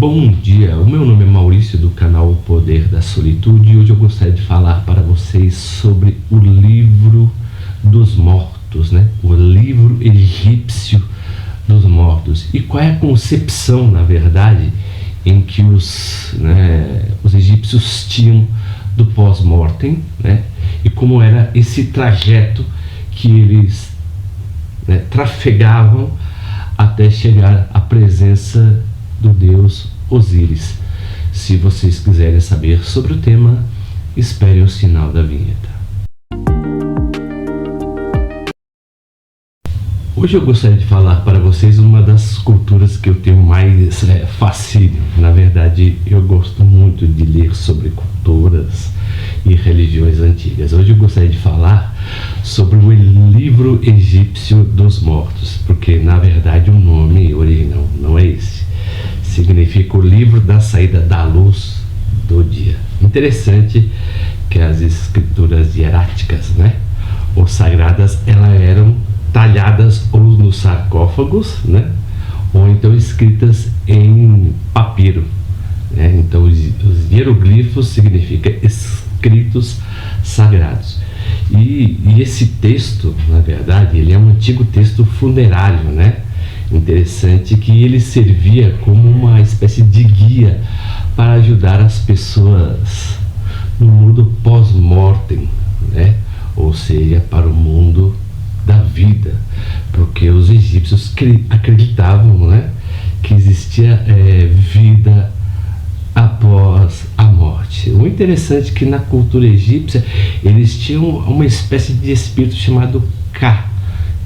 Bom dia, o meu nome é Maurício do canal O Poder da Solitude e hoje eu gostaria de falar para vocês sobre o livro dos mortos, né? O livro egípcio dos mortos. E qual é a concepção, na verdade, em que os egípcios tinham do pós-mortem, né? E como era esse trajeto que eles trafegavam até chegar à presença do deus Osíris. Se vocês quiserem saber sobre o tema, esperem o sinal da vinheta. Hoje eu gostaria de falar para vocês uma das culturas que eu tenho mais fascínio. Na verdade, eu gosto muito de ler sobre culturas e religiões antigas. Hoje eu gostaria de falar sobre o livro egípcio dos mortos, porque na verdade o nome original não é esse. Significa o livro da saída da luz do dia. Interessante que as escrituras hieráticas, ou sagradas, elas eram talhadas ou nos sarcófagos, ou então escritas em papiro. Então os hieroglifos significam escritos sagrados. E esse texto, na verdade, ele é um antigo texto funerário, Interessante que ele servia como uma espécie de guia para ajudar as pessoas no mundo pós-mortem, ou seja, para o mundo da vida, porque os egípcios acreditavam, que existia vida após a morte. O interessante é que na cultura egípcia eles tinham uma espécie de espírito chamado Ka,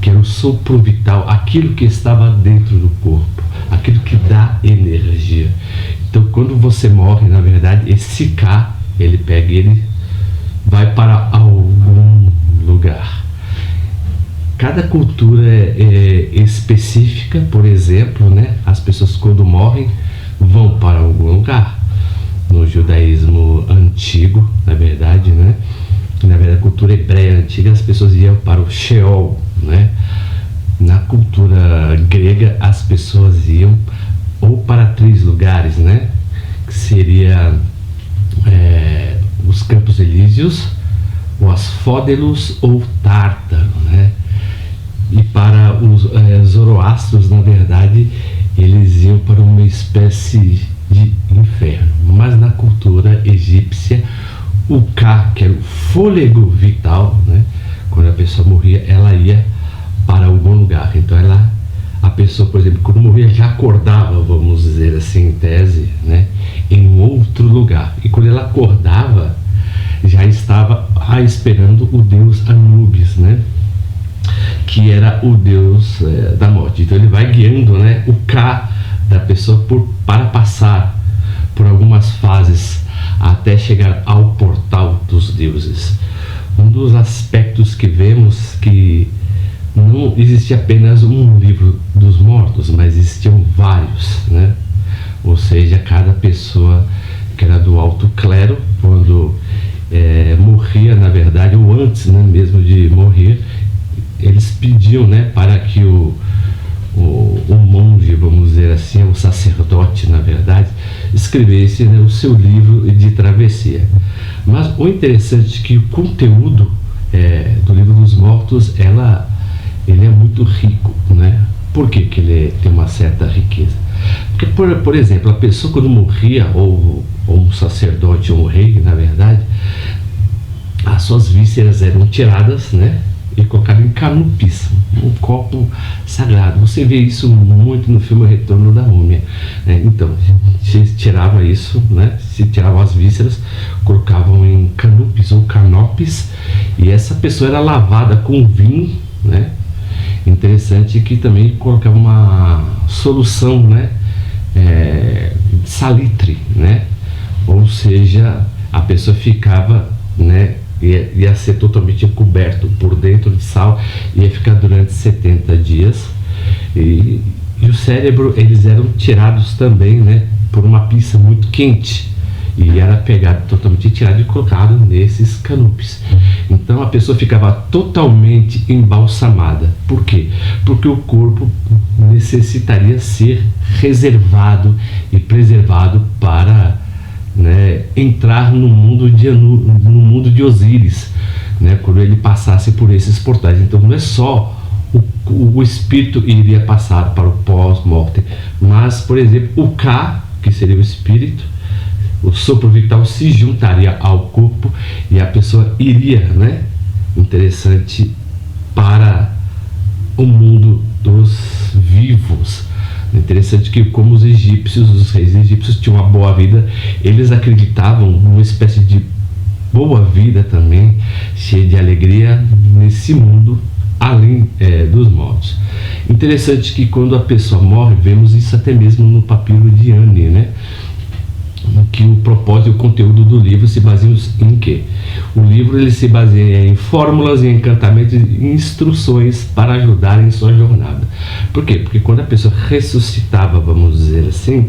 que era o sopro vital, aquilo que estava dentro do corpo, aquilo que dá energia. Então quando você morre, na verdade, esse Ka, ele pega e ele vai para algum lugar. Cada cultura é específica. Por exemplo, as pessoas quando morrem vão para algum lugar. No judaísmo antigo, na verdade, a cultura hebreia antiga, as pessoas iam para o Sheol, Na cultura grega, as pessoas iam ou para 3 lugares, que seria os Campos Elíseos, o Asfódelos ou Tártaro, E para os zoroastros, na verdade, eles iam para uma espécie de inferno. Mas na cultura egípcia, o Ka, que era o fôlego vital, quando a pessoa morria, ela ia para algum lugar. Então a pessoa, por exemplo, quando morria, já acordava, vamos dizer assim, em tese, em um outro lugar. E quando ela acordava, já estava esperando o deus Anubis, que era o deus da morte. Então ele vai guiando, o Ka da pessoa para passar por algumas fases até chegar ao portal dos deuses. Um dos aspectos que vemos que não existe apenas um livro dos mortos, mas existiam vários, Ou seja, cada pessoa que era do alto clero, quando morria, na verdade, ou antes mesmo de morrer, eles pediam para que o monge, vamos dizer assim, o sacerdote, na verdade, escrevesse o seu livro de travessia. Mas o interessante é que o conteúdo do livro dos mortos, ele é muito rico, Por que ele tem uma certa riqueza? Porque, por exemplo, a pessoa quando morria, ou um sacerdote ou um rei, na verdade, as suas vísceras eram tiradas, e colocado em canupis, um copo sagrado. Você vê isso muito no filme O Retorno da Múmia. Então, se tirava isso, se tiravam as vísceras, colocavam em canupis ou canopes, e essa pessoa era lavada com vinho, Interessante que também colocava uma solução, salitre, Ou seja, a pessoa ficava, ia ser totalmente coberto por dentro de sal, ia ficar durante 70 dias. E o cérebro, eles eram tirados também, por uma pizza muito quente. E era pegado totalmente, tirado e colocado nesses canupes. Então a pessoa ficava totalmente embalsamada. Por quê? Porque o corpo necessitaria ser reservado e preservado para, né, entrar no mundo de Osíris, né, quando ele passasse por esses portais. Então não é só o espírito iria passar para o pós-morte, mas, por exemplo, o Ka, que seria o espírito, o sopro vital se juntaria ao corpo e a pessoa iria, né, interessante, para o mundo dos vivos. Interessante que, como os egípcios, os reis egípcios tinham uma boa vida, eles acreditavam numa espécie de boa vida também, cheia de alegria nesse mundo além dos mortos. Interessante que quando a pessoa morre, vemos isso até mesmo no papiro de Ani, né? Que o propósito e o conteúdo do livro se baseiam em quê? O livro ele se baseia em fórmulas, em encantamentos e instruções para ajudar em sua jornada. Por quê? Porque quando a pessoa ressuscitava, vamos dizer assim,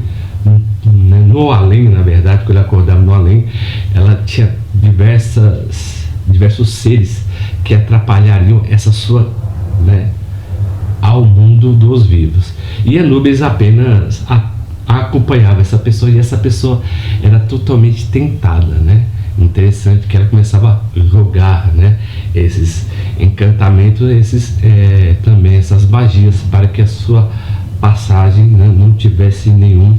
no além, na verdade, quando ela acordava no além, ela tinha diversos seres que atrapalhariam essa sua, né, ao mundo dos vivos. E Anubis apenas acompanhava essa pessoa, e essa pessoa era totalmente tentada, né? Interessante que ela começava a jogar, né, esses encantamentos, também essas magias, para que a sua passagem, né, não tivesse nenhum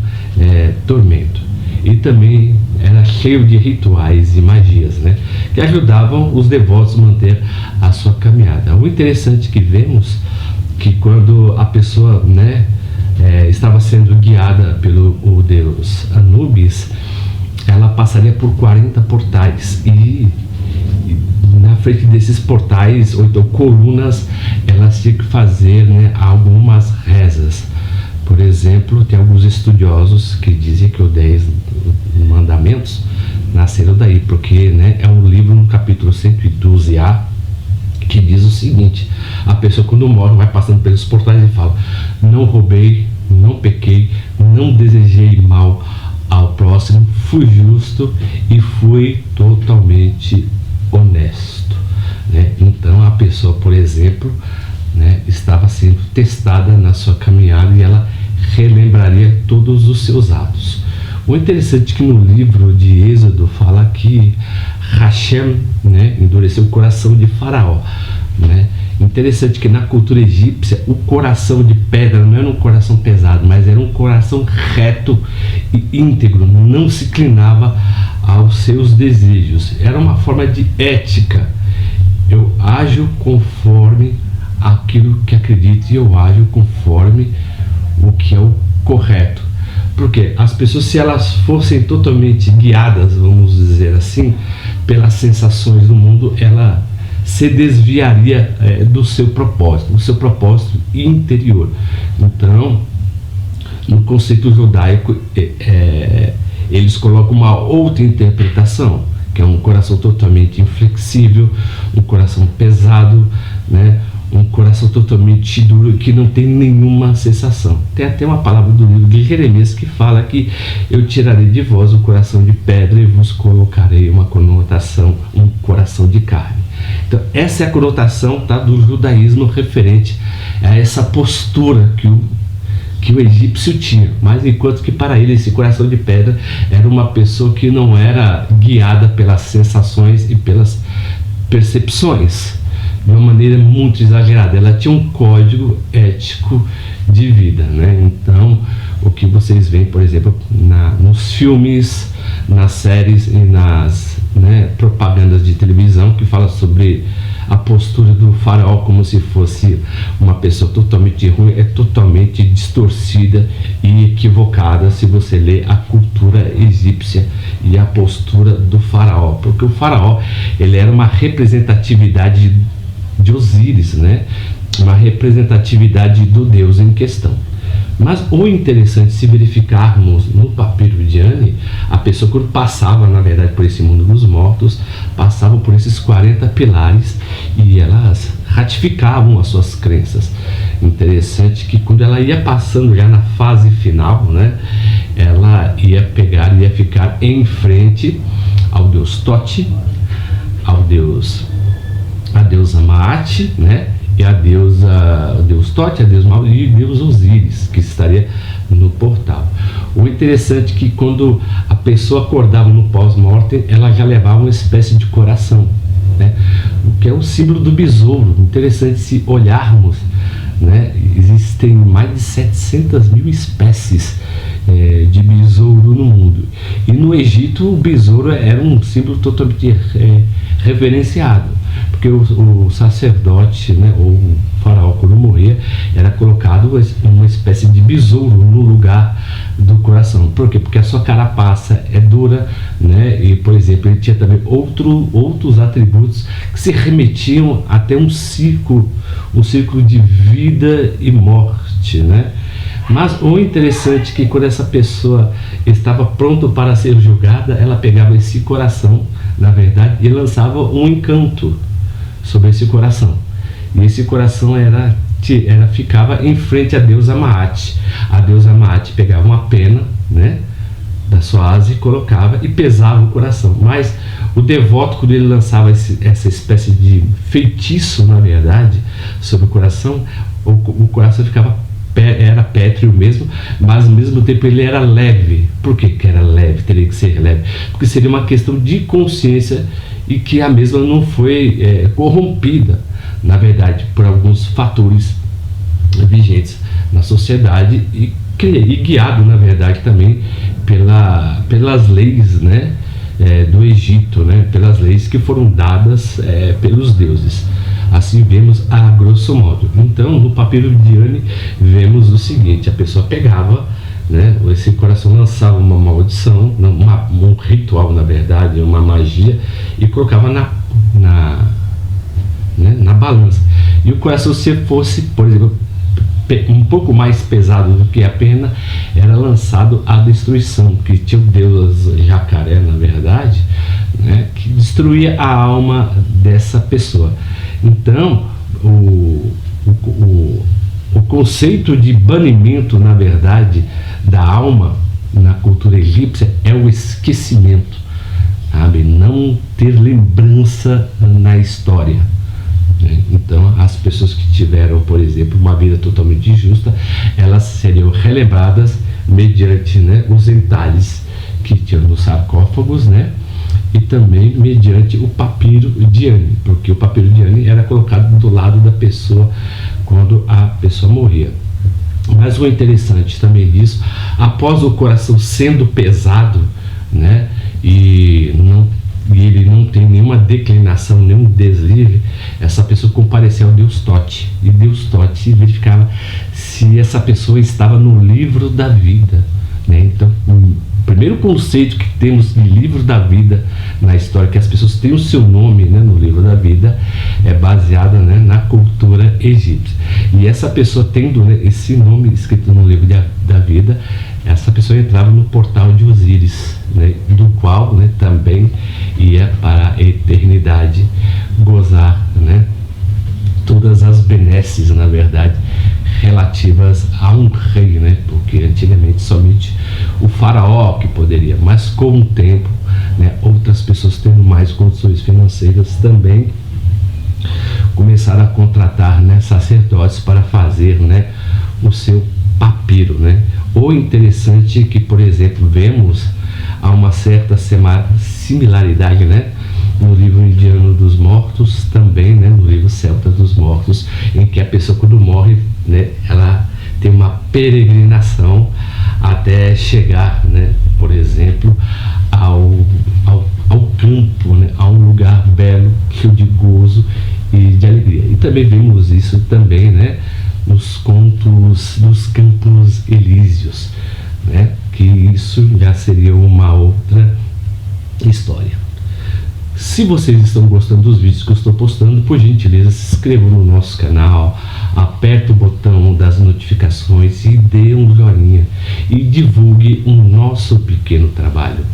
tormento. E também era cheio de rituais e magias, né, que ajudavam os devotos a manter a sua caminhada. O interessante que vemos que quando a pessoa, né, estava sendo guiada pelo deus Anubis, ela passaria por 40 portais e na frente desses portais, ou então colunas, ela tinha que fazer, né, algumas rezas. Por exemplo, tem alguns estudiosos que dizem que os 10 mandamentos nasceram daí, porque, né, é um livro no capítulo 112a que diz o seguinte: a pessoa quando morre vai passando pelos portais e fala: não roubei, não pequei, não desejei mal ao próximo, fui justo e fui totalmente honesto, né? Então a pessoa, por exemplo, né, estava sendo testada na sua caminhada e ela relembraria todos os seus atos. O interessante é que no livro de Êxodo fala que Hashem, né, endureceu o coração de Faraó, né? Interessante que na cultura egípcia o coração de pedra não era um coração pesado, mas era um coração reto e íntegro, não se inclinava aos seus desejos. Era uma forma de ética. Eu ajo conforme aquilo que acredito e eu ajo conforme o que é o correto. Porque as pessoas, se elas fossem totalmente guiadas, vamos dizer assim, pelas sensações do mundo, ela se desviaria do seu propósito interior. Então, no conceito judaico, eles colocam uma outra interpretação, que é um coração totalmente inflexível, um coração pesado, né? Um coração totalmente duro, que não tem nenhuma sensação. Tem até uma palavra do livro de Jeremias que fala que eu tirarei de vós o coração de pedra e vos colocarei uma conotação, um coração de carne. Então essa é a conotação, tá, do judaísmo referente a essa postura que o egípcio tinha. Mas enquanto que para ele esse coração de pedra era uma pessoa que não era guiada pelas sensações e pelas percepções de uma maneira muito exagerada. Ela tinha um código ético de vida, né? Então, o que vocês veem, por exemplo, nos filmes, nas séries e nas, né, propagandas de televisão, que fala sobre a postura do faraó como se fosse uma pessoa totalmente ruim, é totalmente distorcida e equivocada se você lê a cultura egípcia e a postura do faraó, porque o faraó, ele era uma representatividade de Osíris, né? Uma representatividade do deus em questão. Mas o interessante, se verificarmos no papiro de Ani, a pessoa quando passava, na verdade, por esse mundo dos mortos, passava por esses 40 pilares e elas ratificavam as suas crenças. Interessante que quando ela ia passando já na fase final, né, ela ia ficar em frente ao deus Tote, a deusa Maat, né, e a Deus Tote, a Deus Mal e Deus Osíris, que estaria no portal. O interessante é que quando a pessoa acordava no pós-mortem, ela já levava uma espécie de coração, né? O que é o símbolo do besouro. Interessante se olharmos, né? Existem mais de 700 mil espécies de besouro no mundo. E no Egito o besouro era um símbolo totalmente reverenciado, porque o sacerdote, né, ou o faraó, quando morria, era colocado uma espécie de besouro no lugar do coração. Por quê? Porque a sua carapaça é dura, né, e, por exemplo, ele tinha também outros atributos que se remetiam até um ciclo de vida e morte, né? Mas o interessante é que quando essa pessoa estava pronta para ser julgada, ela pegava esse coração, na verdade, e lançava um encanto sobre esse coração. E esse coração ficava em frente à deusa Maat. A deusa Maat pegava uma pena, né, da sua asa e colocava e pesava o coração. Mas o devoto, quando ele lançava essa espécie de feitiço, na verdade, sobre o coração coração era pétreo mesmo, mas ao mesmo tempo ele era leve. Por que era leve? Teria que ser leve? Porque seria uma questão de consciência e que a mesma não foi corrompida, na verdade, por alguns fatores vigentes na sociedade e guiado, na verdade, também pelas leis, né, do Egito, né, pelas leis que foram dadas pelos deuses. Assim vemos a grosso modo. Então, no papiro Diane, vemos o seguinte: a pessoa pegava, né, esse coração, lançava uma maldição, um ritual, na verdade, uma magia, e colocava na balança. E o coração, se fosse, por exemplo, um pouco mais pesado do que a pena, era lançado à destruição, que tinha o deus jacaré, na verdade, né, que destruía a alma dessa pessoa. Então, o conceito de banimento, na verdade, da alma na cultura egípcia é o esquecimento, sabe? Não ter lembrança na história. Então, as pessoas que tiveram, por exemplo, uma vida totalmente injusta, elas seriam relembradas mediante, né, os entalhes que tinham nos sarcófagos, né, e também mediante o papiro Diane, porque o papiro Diane era colocado do lado da pessoa quando a pessoa morria. Mas o interessante também disso, após o coração sendo pesado, né, e ele não tem nenhuma declinação, nenhum deslize, essa pessoa compareceu ao Deus Tote, e Deus Tote verificava se essa pessoa estava no livro da vida, né? Então, o primeiro conceito que temos de livro da vida na história, que as pessoas têm o seu nome, né, no livro da vida, é baseada, né, na cultura egípcia. E essa pessoa tendo, né, esse nome escrito no livro da vida, essa pessoa entrava no portal de Osíris, né, do qual, né, também ia para a eternidade gozar, né, todas as benesses, na verdade, relativas a um rei, né, porque antigamente somente o faraó que poderia, mas com o tempo, né, outras pessoas tendo mais condições financeiras também começaram a contratar, né, sacerdotes para fazer, né, o seu papiro, né. O interessante é que, por exemplo, vemos há uma certa similaridade, né, no livro indiano dos mortos, também, né, no livro celta dos mortos, em que a pessoa, quando morre, né, ela tem uma peregrinação até chegar, né, por exemplo, ao campo, né, a um lugar belo, cheio de gozo e de alegria. E também vemos isso também, né, nos contos dos Campos Elíseos, né, que isso já seria uma outra história. Se vocês estão gostando dos vídeos que eu estou postando, por gentileza, se inscrevam no nosso canal, aperte o botão das notificações e dê um joinha e divulgue o nosso pequeno trabalho.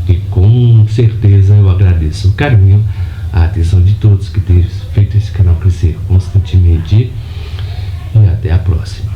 E com certeza eu agradeço o carinho, a atenção de todos que têm feito esse canal crescer constantemente. E até a próxima.